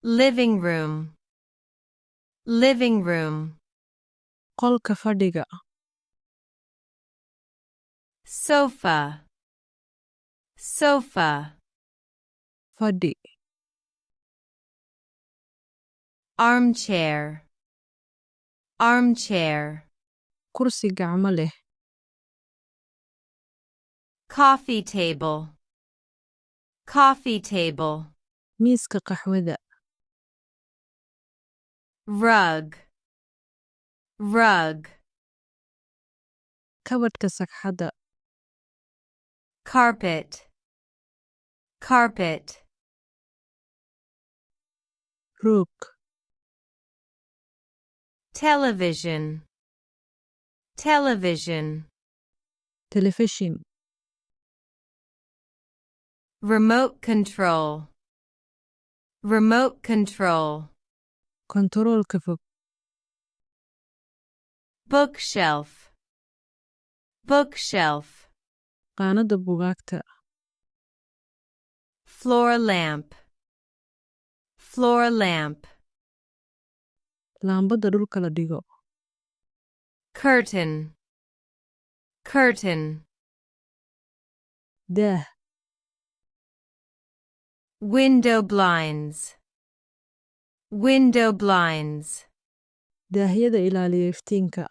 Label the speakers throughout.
Speaker 1: living room, living room.
Speaker 2: qolka fadhiga,
Speaker 1: Sofa, sofa.
Speaker 2: fadhi,
Speaker 1: Armchair, armchair.
Speaker 2: kursi gacmo leh,
Speaker 1: Coffee table, coffee table.
Speaker 2: miiska qaxwada,
Speaker 1: Rug, rug.
Speaker 2: kabadhka sagxadda,
Speaker 1: Carpet, carpet.
Speaker 2: roog,
Speaker 1: Television, television.
Speaker 2: telefishin,
Speaker 1: Remote control, remote control.
Speaker 2: kontaroolka fog,
Speaker 1: Bookshelf, bookshelf.
Speaker 2: qaanada buugaagta,
Speaker 1: Floor lamp, floor lamp.
Speaker 2: laambadda dhulka la dhigo,
Speaker 1: Curtain, curtain.
Speaker 2: daah,
Speaker 1: Window blinds, window blinds.
Speaker 2: daahyada ilaaliya iftiinka,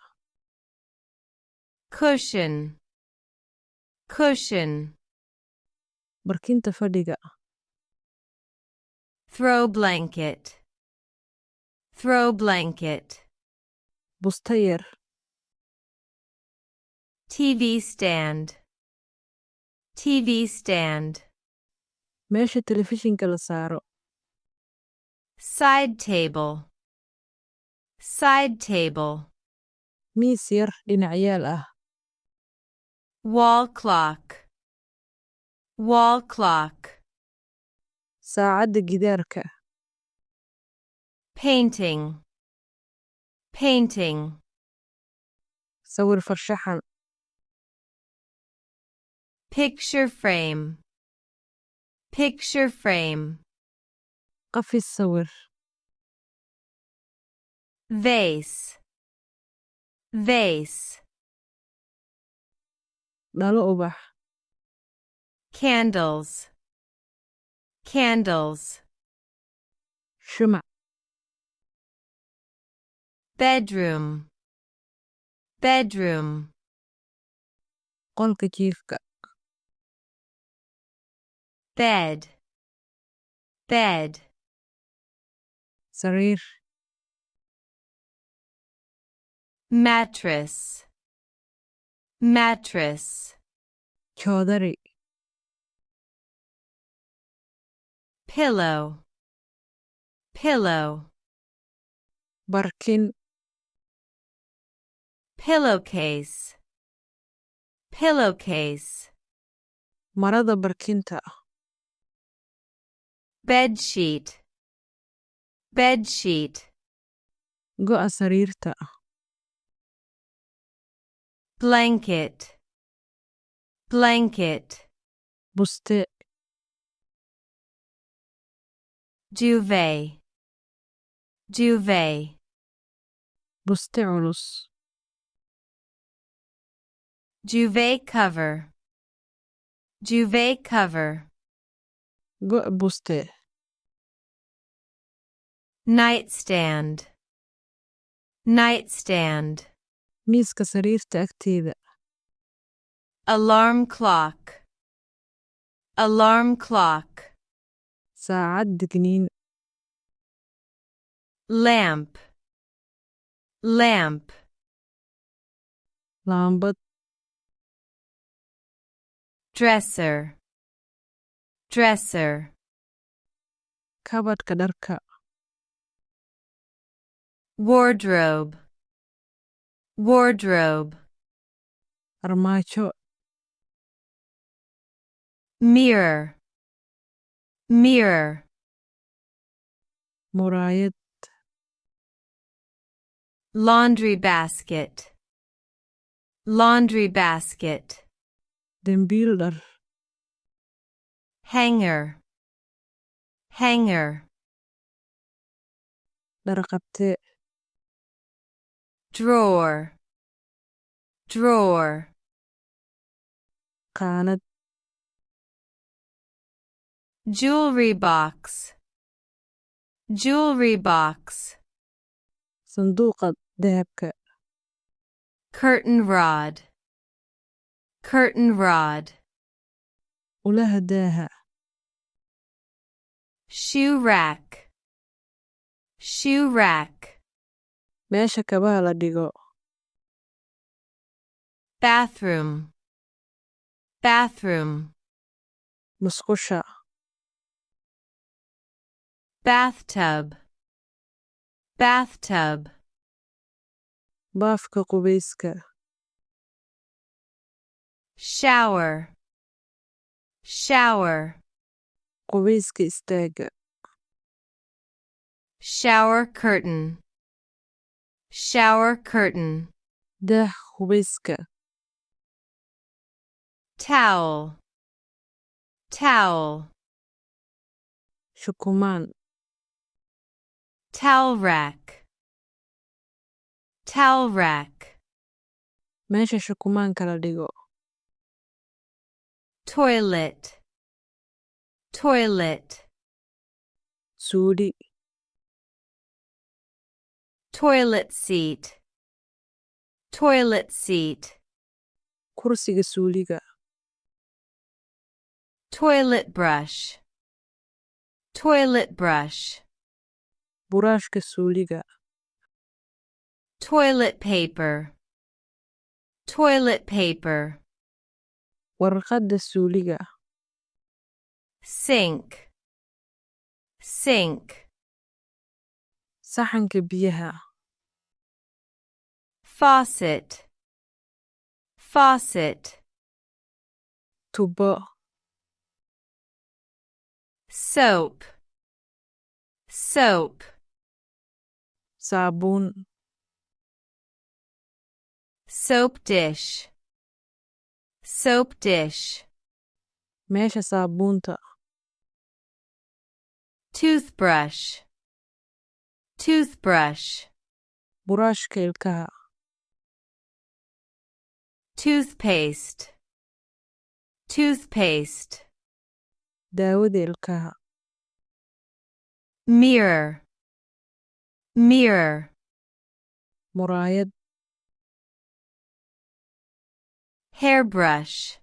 Speaker 1: Cushion, cushion.
Speaker 2: barkinta fadhiga,
Speaker 1: Throw blanket, throw blanket.
Speaker 2: busta yar,
Speaker 1: TV stand, TV stand.
Speaker 2: meesha telefishinka la saaro,
Speaker 1: Side table, side table.
Speaker 2: miis yar dhinacyaal ah,
Speaker 1: Wall clock, wall clock.
Speaker 2: saacadda gidaarka,
Speaker 1: Painting, painting.
Speaker 2: sawir farshaxan,
Speaker 1: Picture frame, picture frame.
Speaker 2: qafis sawir,
Speaker 1: Vase, vase.
Speaker 2: dhalo ubax,
Speaker 1: Candles, candles.
Speaker 2: shumac,
Speaker 1: Bedroom, bedroom.
Speaker 2: qolka jiifka,
Speaker 1: Bed, bed.
Speaker 2: sariir,
Speaker 1: Mattress, mattress.
Speaker 2: joodari,
Speaker 1: Pillow, pillow.
Speaker 2: barkin,
Speaker 1: Pillowcase, pillowcase.
Speaker 2: marada barkinta,
Speaker 1: Bedsheet, bedsheet.
Speaker 2: go'a sariirta,
Speaker 1: Blanket, blanket.
Speaker 2: buste,
Speaker 1: Duvet, duvet.
Speaker 2: buste culus,
Speaker 1: Duvet cover, duvet cover.
Speaker 2: go' buste,
Speaker 1: Nightstand, nightstand.
Speaker 2: miiska sariirta agteeda,
Speaker 1: Alarm clock, alarm clock.
Speaker 2: saacad digniin,
Speaker 1: Lamp, lamp.
Speaker 2: laambad,
Speaker 1: Dresser, dresser.
Speaker 2: kabadhka dharka,
Speaker 1: Wardrobe, wardrobe.
Speaker 2: armaajo,
Speaker 1: Mirror, mirror.
Speaker 2: muraayad,
Speaker 1: Laundry basket, laundry basket.
Speaker 2: dembiil dhar,
Speaker 1: Hanger, hanger.
Speaker 2: dhar qabte,
Speaker 1: drawer, drawer,
Speaker 2: qaanad,
Speaker 1: jewelry box, jewelry box,
Speaker 2: sanduuqa dahabka,
Speaker 1: curtain rod, curtain rod,
Speaker 2: ulaha daaha,
Speaker 1: shoe rack, shoe rack,
Speaker 2: meesha kabaha la dhigo,
Speaker 1: bathroom, bathroom,
Speaker 2: musqusha,
Speaker 1: bathtub, bathtub,
Speaker 2: baafka qubeyska,
Speaker 1: shower, shower,
Speaker 2: qubeyska istaaga,
Speaker 1: shower curtain, shower curtain,
Speaker 2: daah qubeyska,
Speaker 1: towel, towel,
Speaker 2: shukumaan,
Speaker 1: towel rack, towel rack,
Speaker 2: meesha shukumaanka la dhigo,
Speaker 1: toilet, toilet,
Speaker 2: suudhi,
Speaker 1: toilet seat, toilet seat,
Speaker 2: kursiga suuliga,
Speaker 1: toilet brush, toilet brush,
Speaker 2: buraashka suuliga,
Speaker 1: toilet paper, toilet paper,
Speaker 2: warqadda suuliga,
Speaker 1: sink, sink,
Speaker 2: saxanka biyaha,
Speaker 1: faucet, faucet,
Speaker 2: tubo,
Speaker 1: soap, soap,
Speaker 2: saabuun,
Speaker 1: soap dish, soap dish,
Speaker 2: meesha saabuunta,
Speaker 1: toothbrush, toothbrush,
Speaker 2: buraashka ilkaha,
Speaker 1: toothpaste, toothpaste,
Speaker 2: daawada ilkaha,
Speaker 1: mirror, mirror,
Speaker 2: muraayad,
Speaker 1: hairbrush,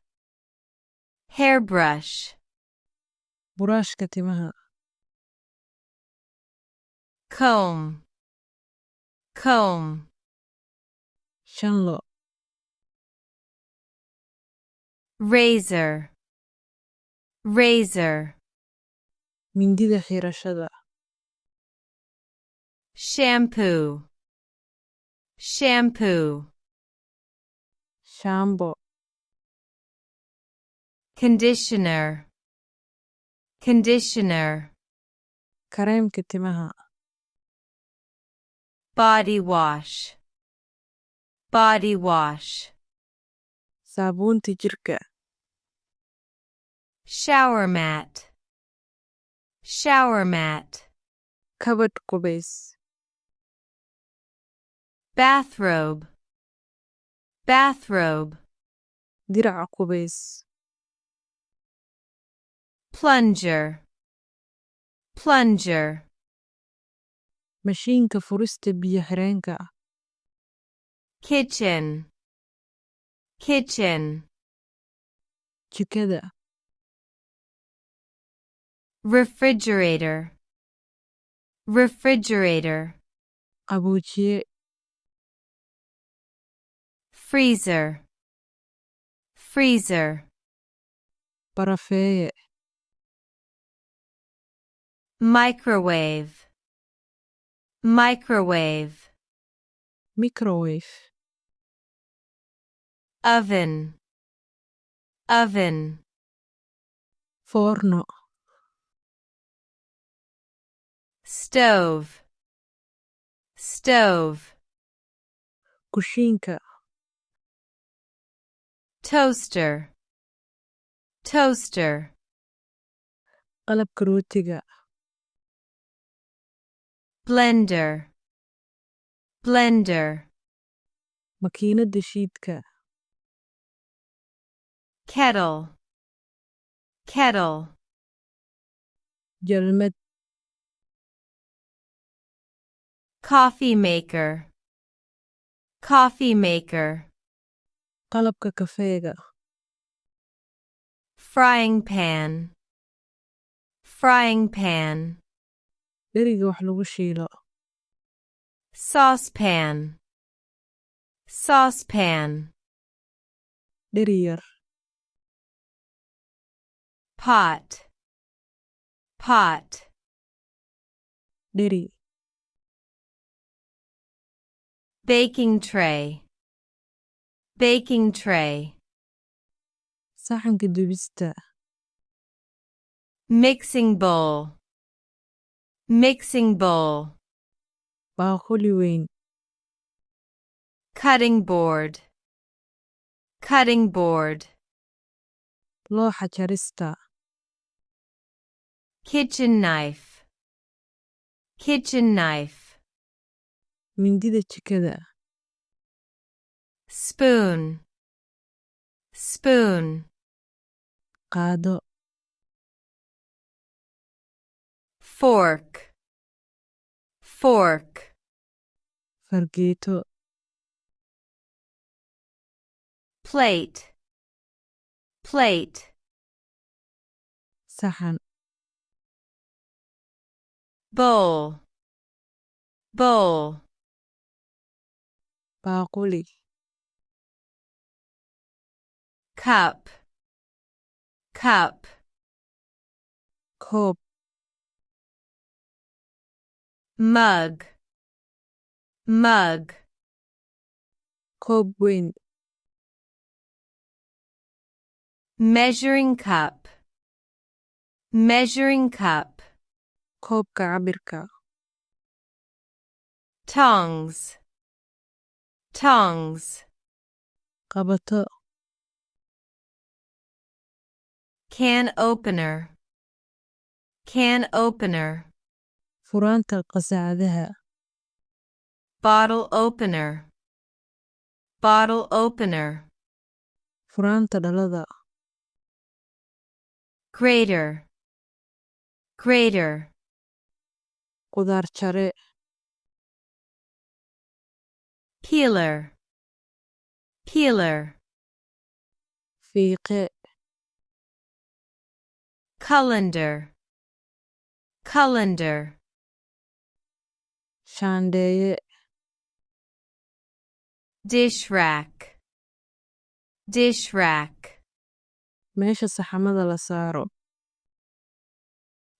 Speaker 1: hairbrush,
Speaker 2: buraashka timaha,
Speaker 1: comb, comb,
Speaker 2: shanlo,
Speaker 1: razor, razor,
Speaker 2: mindida xirashada,
Speaker 1: shampoo, shampoo,
Speaker 2: shaambo,
Speaker 1: conditioner, conditioner,
Speaker 2: kareemka timaha,
Speaker 1: body wash, body wash,
Speaker 2: saabuunta jirka,
Speaker 1: shower mat, shower mat,
Speaker 2: kabadh qubays,
Speaker 1: bathrobe, bathrobe,
Speaker 2: diraca qubays,
Speaker 1: plunger, plunger,
Speaker 2: mashiinka furista biyo xireenka,
Speaker 1: kitchen, kitchen,
Speaker 2: jikada,
Speaker 1: refrigerator, refrigerator,
Speaker 2: qaboojiye,
Speaker 1: freezer, freezer,
Speaker 2: barafeeye,
Speaker 1: microwave, microwave,
Speaker 2: microwave,
Speaker 1: oven, oven,
Speaker 2: foorno,
Speaker 1: stove, stove,
Speaker 2: kushiinka,
Speaker 1: toaster, toaster,
Speaker 2: qalabka rootiga,
Speaker 1: blender, blender,
Speaker 2: makiinada shiidka,
Speaker 1: kettle, kettle,
Speaker 2: jalmad,
Speaker 1: coffee maker, coffee maker,
Speaker 2: qalabka kafeega,
Speaker 1: frying pan, frying pan,
Speaker 2: dheriga wax lagu shiilo,
Speaker 1: saucepan, saucepan,
Speaker 2: dheri yar,
Speaker 1: pot, pot,
Speaker 2: dheri,
Speaker 1: baking tray, baking tray,
Speaker 2: saxanka dubista,
Speaker 1: mixing bowl, mixing bowl,
Speaker 2: baaquli weyn,
Speaker 1: cutting board, cutting board,
Speaker 2: looxa jarista,
Speaker 1: kitchen knife, kitchen knife,
Speaker 2: mindida jikada,
Speaker 1: spoon, spoon,
Speaker 2: qaado,
Speaker 1: fork, fork,
Speaker 2: fargeeto,
Speaker 1: plate, plate,
Speaker 2: saxan,
Speaker 1: bowl, bowl,
Speaker 2: baaquli,
Speaker 1: cup, cup,
Speaker 2: koob,
Speaker 1: mug, mug,
Speaker 2: koob weyn,
Speaker 1: measuring cup, measuring cup,
Speaker 2: koobka cabirka,
Speaker 1: tongs, tongs,
Speaker 2: qabato,
Speaker 1: can opener, can opener,
Speaker 2: furaanta qasacadaha,
Speaker 1: bottle opener, bottle opener,
Speaker 2: furaanta dhalada,
Speaker 1: grater, grater,
Speaker 2: qudaar jare,
Speaker 1: peeler, peeler,
Speaker 2: fiiqe,
Speaker 1: colander, colander,
Speaker 2: shaandheeye,
Speaker 1: dish rack, dish rack,
Speaker 2: meesha saxamada la saaro,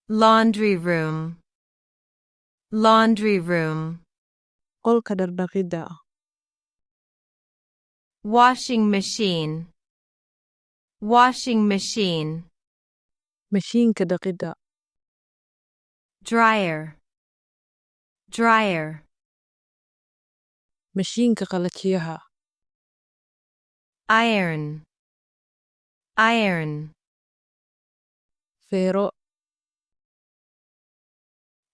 Speaker 1: laundry room, laundry room,
Speaker 2: qolka dhardhaqida,
Speaker 1: washing machine, washing machine,
Speaker 2: mashiinka dhaqida,
Speaker 1: dryer, dryer,
Speaker 2: mashiinka qalajiyaha,
Speaker 1: iron, iron,
Speaker 2: feero,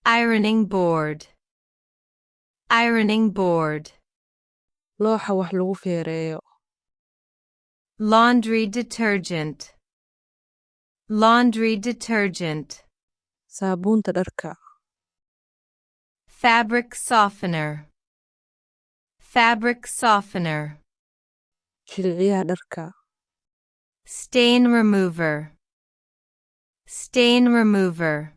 Speaker 1: ironing board, ironing board,
Speaker 2: looxa wax lagu feereeyo,
Speaker 1: laundry detergent, laundry detergent,
Speaker 2: saabuunta dharka,
Speaker 1: fabric softener, fabric softener,
Speaker 2: jilciyaha dharka,
Speaker 1: stain remover, stain remover,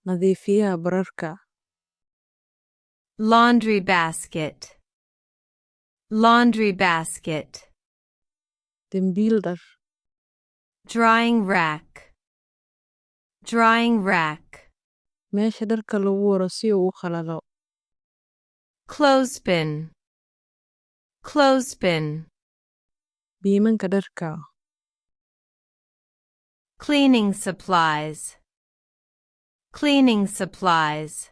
Speaker 2: nadiifiyaha bararka,
Speaker 1: laundry basket, laundry basket,
Speaker 2: dembiil dhar,
Speaker 1: drying rack, drying rack,
Speaker 2: meesha dharka lagu waro si uu u qalalo,
Speaker 1: clothespin, clothespin,
Speaker 2: biimanka dharka,
Speaker 1: cleaning supplies, cleaning supplies,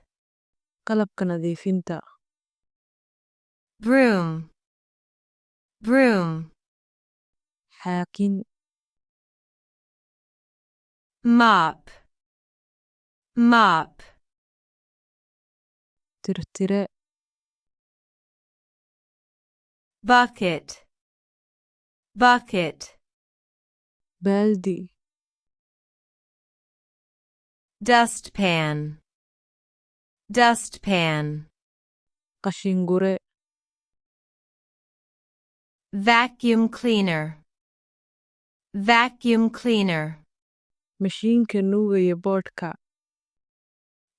Speaker 2: qalabka nadiifinta,
Speaker 1: broom, broom,
Speaker 2: xaakin,
Speaker 1: mop, mop,
Speaker 2: tirtire,
Speaker 1: bucket, bucket,
Speaker 2: baaldi,
Speaker 1: dustpan, dustpan,
Speaker 2: qashin gure,
Speaker 1: vacuum cleaner, vacuum cleaner,
Speaker 2: mashiinka nuugaya boodhka,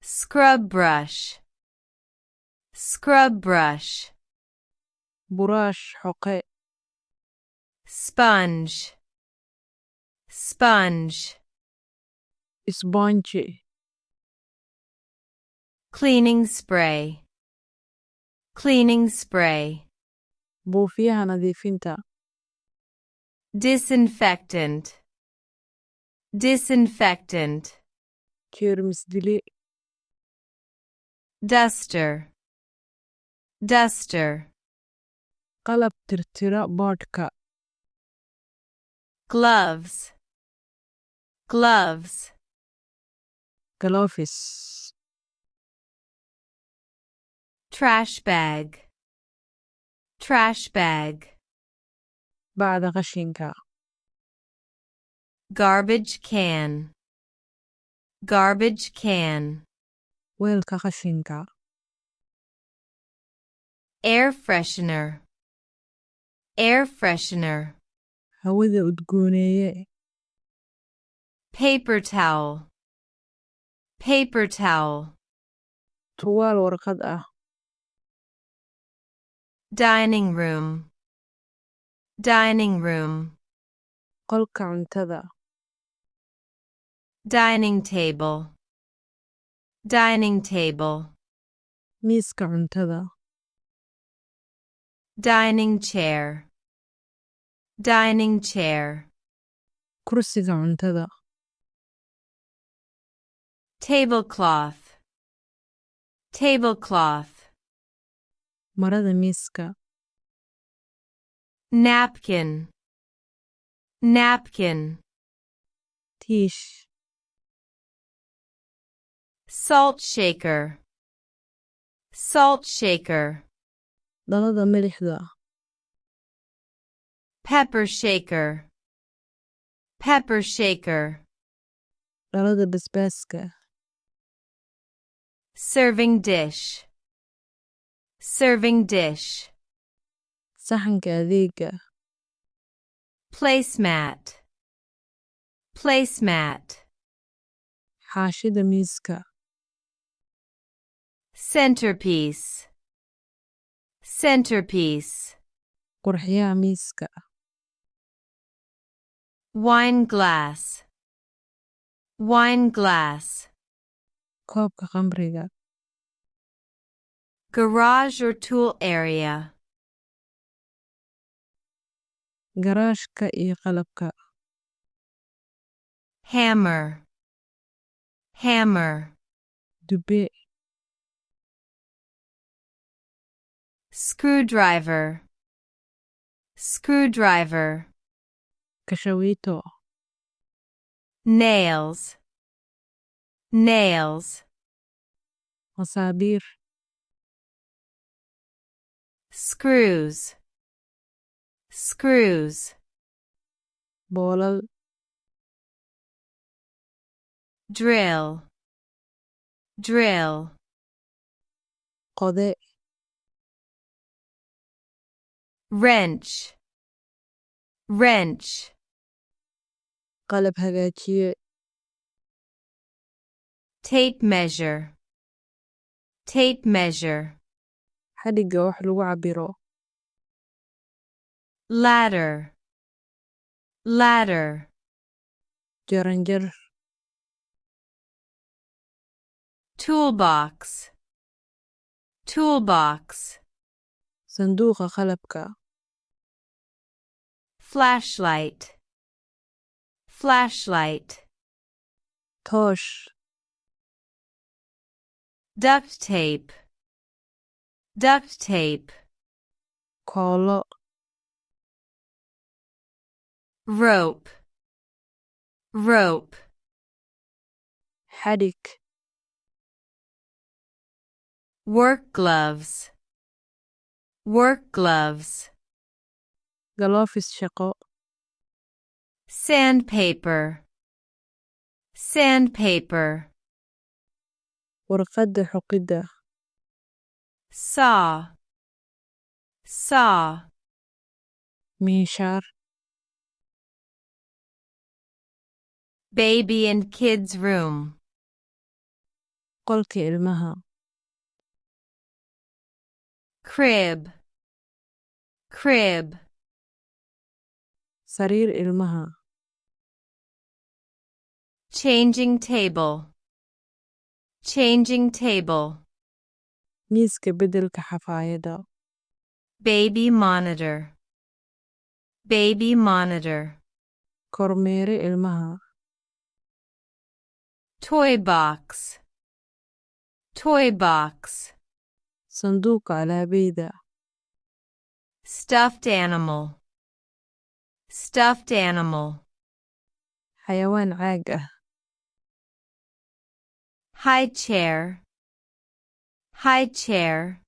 Speaker 1: scrub brush, scrub brush,
Speaker 2: buraash xoqe,
Speaker 1: sponge, sponge,
Speaker 2: isboonji,
Speaker 1: cleaning spray, cleaning spray,
Speaker 2: buufiyaha nadiifinta,
Speaker 1: disinfectant, disinfectant,
Speaker 2: jeermis dile,
Speaker 1: duster, duster,
Speaker 2: qalab tirtira boodhka,
Speaker 1: gloves, gloves,
Speaker 2: gloves,
Speaker 1: trash bag, trash bag,
Speaker 2: bacda qashinka,
Speaker 1: garbage can, garbage can,
Speaker 2: weelka qashinka,
Speaker 1: air freshener, air freshener,
Speaker 2: hawada udgooneeye,
Speaker 1: paper towel, paper towel,
Speaker 2: tuwaal warqad ah,
Speaker 1: dining room, dining room,
Speaker 2: qolka cuntada,
Speaker 1: dining table, dining table,
Speaker 2: miiska cuntada,
Speaker 1: dining chair, dining chair,
Speaker 2: kursiga cuntada,
Speaker 1: tablecloth, tablecloth,
Speaker 2: marada miiska,
Speaker 1: napkin, napkin,
Speaker 2: tiish,
Speaker 1: salt shaker, salt shaker,
Speaker 2: dhalada milixda,
Speaker 1: pepper shaker, pepper shaker,
Speaker 2: dhalada basbaaska,
Speaker 1: serving dish, serving dish,
Speaker 2: saxanka adeega,
Speaker 1: placemat, placemat,
Speaker 2: xaashida miiska,
Speaker 1: centerpiece, centerpiece,
Speaker 2: qurxiyaha miiska,
Speaker 1: wine glass, wine glass,
Speaker 2: koobka khamriga,
Speaker 1: garage or tool area,
Speaker 2: garaashka iyo qalabka,
Speaker 1: hammer, hammer,
Speaker 2: dube,
Speaker 1: screwdriver, screwdriver,
Speaker 2: kashawiito,
Speaker 1: nails, nails,
Speaker 2: masaabiir,
Speaker 1: screws, screws,
Speaker 2: boolal,
Speaker 1: drill, drill,
Speaker 2: qode,
Speaker 1: wrench, wrench,
Speaker 2: qalab hagaajiye,
Speaker 1: tape measure, tape measure,
Speaker 2: xadhigga wax lagu cabbiro,
Speaker 1: ladder, ladder,
Speaker 2: jaranjar,
Speaker 1: toolbox, toolbox,
Speaker 2: sanduuqa qalabka,
Speaker 1: flashlight, flashlight,
Speaker 2: toosh,
Speaker 1: duct tape, duct tape,
Speaker 2: koolo,
Speaker 1: rope, rope,
Speaker 2: xadhig,
Speaker 1: Work gloves. Work gloves.
Speaker 2: galoofis shaqo,
Speaker 1: Sandpaper. Sandpaper.
Speaker 2: warqadda xoqidda,
Speaker 1: Saw. Saw.
Speaker 2: miinshaar,
Speaker 1: Baby and kids room.
Speaker 2: qolka ilmaha,
Speaker 1: Crib. Crib.
Speaker 2: sariir ilmaha,
Speaker 1: Changing table. Changing table.
Speaker 2: miiska beddelka xafaayadda,
Speaker 1: Baby monitor. Baby monitor.
Speaker 2: kormeere ilmaha,
Speaker 1: Toy box. Toy box.
Speaker 2: sanduuqa alaabeyda,
Speaker 1: Stuffed animal. Stuffed animal.
Speaker 2: xayawaan caag ah,
Speaker 1: High chair. High chair.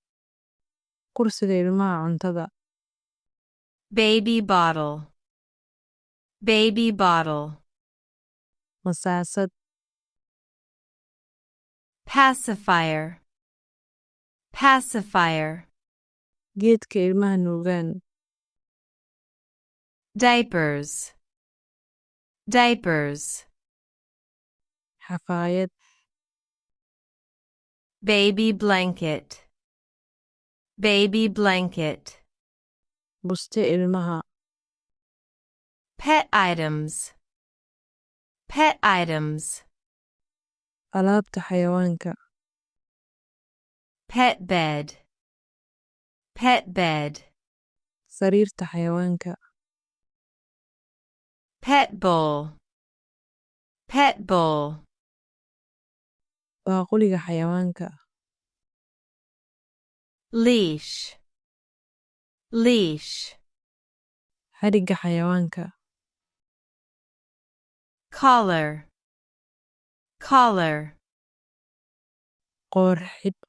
Speaker 2: kursiga ilmaha cuntada,
Speaker 1: Baby bottle. Baby bottle.
Speaker 2: masaasad,
Speaker 1: Pacifier. Pacifier.
Speaker 2: geedka ilmaha nuugaan,
Speaker 1: Diapers. Diapers.
Speaker 2: xafaayad,
Speaker 1: Baby blanket. Baby blanket.
Speaker 2: buste ilmaha,
Speaker 1: Pet items. Pet items.
Speaker 2: alaabta xayawaanka,
Speaker 1: Pet bed. Pet bed.
Speaker 2: sariirta xayawaanka,
Speaker 1: Pet bowl. Pet bowl.
Speaker 2: baaquliga xayawaanka,
Speaker 1: Leash. Leash.
Speaker 2: xadhigga xayawaanka,
Speaker 1: Collar. Collar.
Speaker 2: qoor xidh,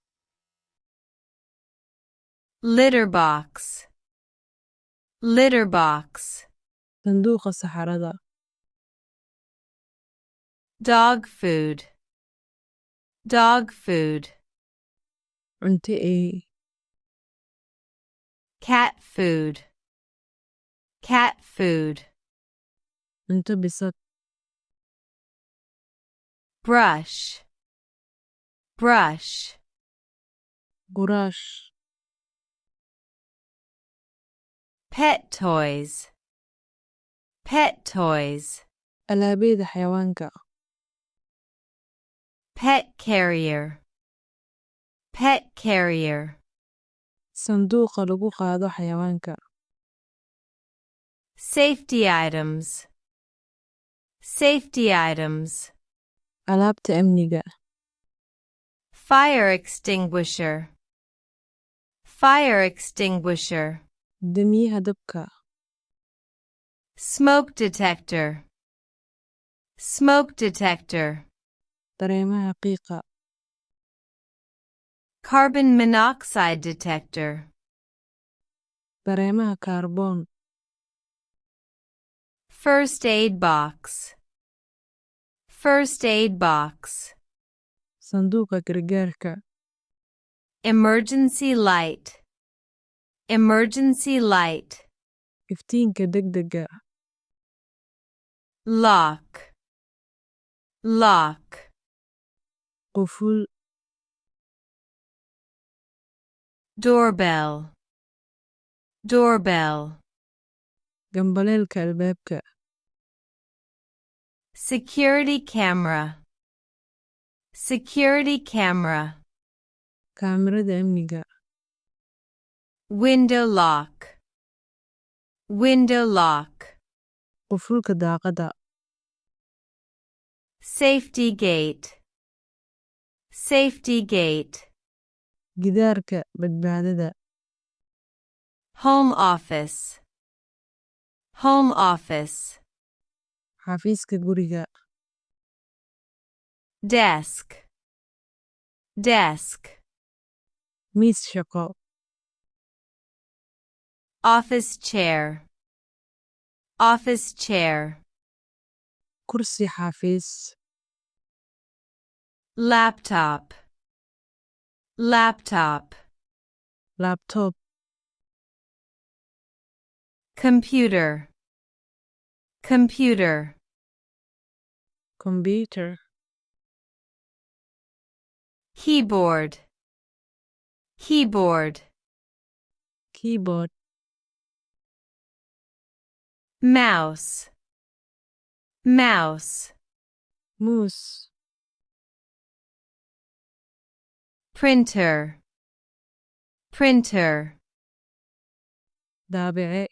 Speaker 1: Litter box. Litter box.
Speaker 2: sanduuqa saxarada,
Speaker 1: Dog food. Dog food.
Speaker 2: cunto eey,
Speaker 1: Cat food. Cat food.
Speaker 2: cunto bisad,
Speaker 1: Brush. Brush.
Speaker 2: buraash,
Speaker 1: Pet toys. Pet toys.
Speaker 2: alaabeyda xayawaanka,
Speaker 1: Pet carrier. Pet carrier.
Speaker 2: sanduuqa lagu qaado xayawaanka,
Speaker 1: Safety items. Safety items.
Speaker 2: alaabta amniga,
Speaker 1: Fire extinguisher. Fire extinguisher.
Speaker 2: damiyaha dabka,
Speaker 1: Smoke detector. Smoke detector.
Speaker 2: dareemaha qiiqa,
Speaker 1: Carbon monoxide detector.
Speaker 2: dareemaha kaarboon,
Speaker 1: First aid box. First aid box.
Speaker 2: sanduuqa gargaarka,
Speaker 1: Emergency light. Emergency light.
Speaker 2: iftiinka degdega,
Speaker 1: Lock. Lock.
Speaker 2: quful,
Speaker 1: Doorbell. Doorbell.
Speaker 2: gambaleelka albaabka,
Speaker 1: Security camera. Security camera.
Speaker 2: kaamirada amniga,
Speaker 1: Window lock. Window lock.
Speaker 2: qufulka daaqada,
Speaker 1: Safety gate. Safety gate.
Speaker 2: gidaarka badbaadada,
Speaker 1: Home office. Home office.
Speaker 2: xafiiska guriga,
Speaker 1: Desk. Desk.
Speaker 2: miis shaqo,
Speaker 1: office chair, office chair,
Speaker 2: kursi xafiis,
Speaker 1: laptop, laptop,
Speaker 2: laptop,
Speaker 1: computer, computer,
Speaker 2: computer,
Speaker 1: keyboard, keyboard,
Speaker 2: keyboard,
Speaker 1: mouse, mouse,
Speaker 2: mouse,
Speaker 1: printer, printer,
Speaker 2: daabace,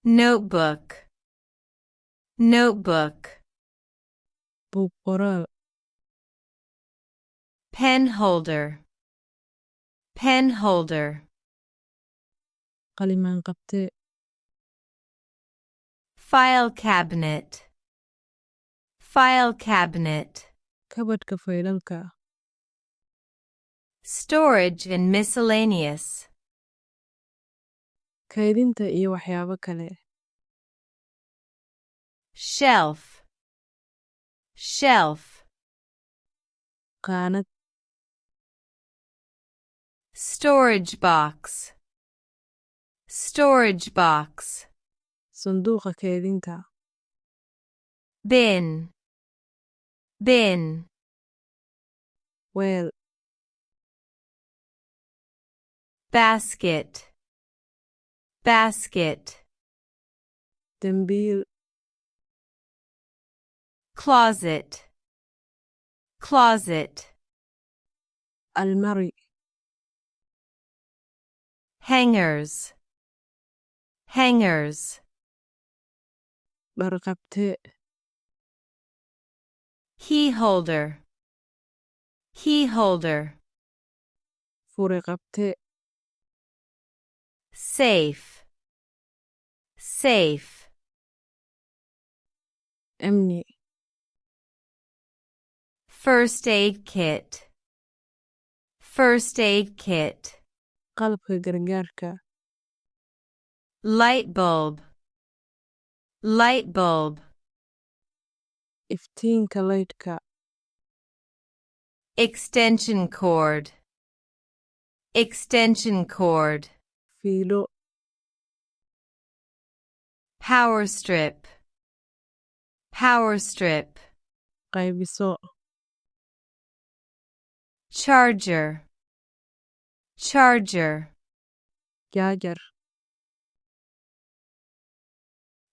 Speaker 1: notebook, notebook,
Speaker 2: buug qoraal,
Speaker 1: pen holder, pen holder,
Speaker 2: qalimaan qabte,
Speaker 1: file cabinet, file cabinet,
Speaker 2: kabadhka faylalka,
Speaker 1: storage and miscellaneous,
Speaker 2: kaydinta iyo waxyaabo kale,
Speaker 1: shelf, shelf,
Speaker 2: qaanad,
Speaker 1: storage box, storage box,
Speaker 2: sanduuqa kaydinta,
Speaker 1: bin, bin,
Speaker 2: weel,
Speaker 1: basket, basket,
Speaker 2: dambiil,
Speaker 1: closet, closet,
Speaker 2: almari,
Speaker 1: hangers, hangers,
Speaker 2: dharqabte,
Speaker 1: key holder, key holder,
Speaker 2: fure qabte,
Speaker 1: safe, safe,
Speaker 2: amni,
Speaker 1: first aid kit, first aid kit,
Speaker 2: qalabka gargaarka,
Speaker 1: light bulb, light bulb,
Speaker 2: iftiinka laydhka,
Speaker 1: extension cord, extension cord,
Speaker 2: fiilo,
Speaker 1: power strip, power strip,
Speaker 2: qaybiso,
Speaker 1: charger, charger,
Speaker 2: jaajar,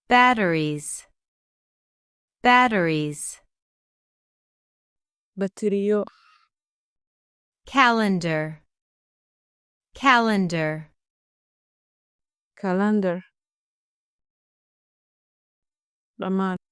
Speaker 1: batteries, batteries,
Speaker 2: batteriyo,
Speaker 1: calendar, calendar,
Speaker 2: calendar, dhammaan.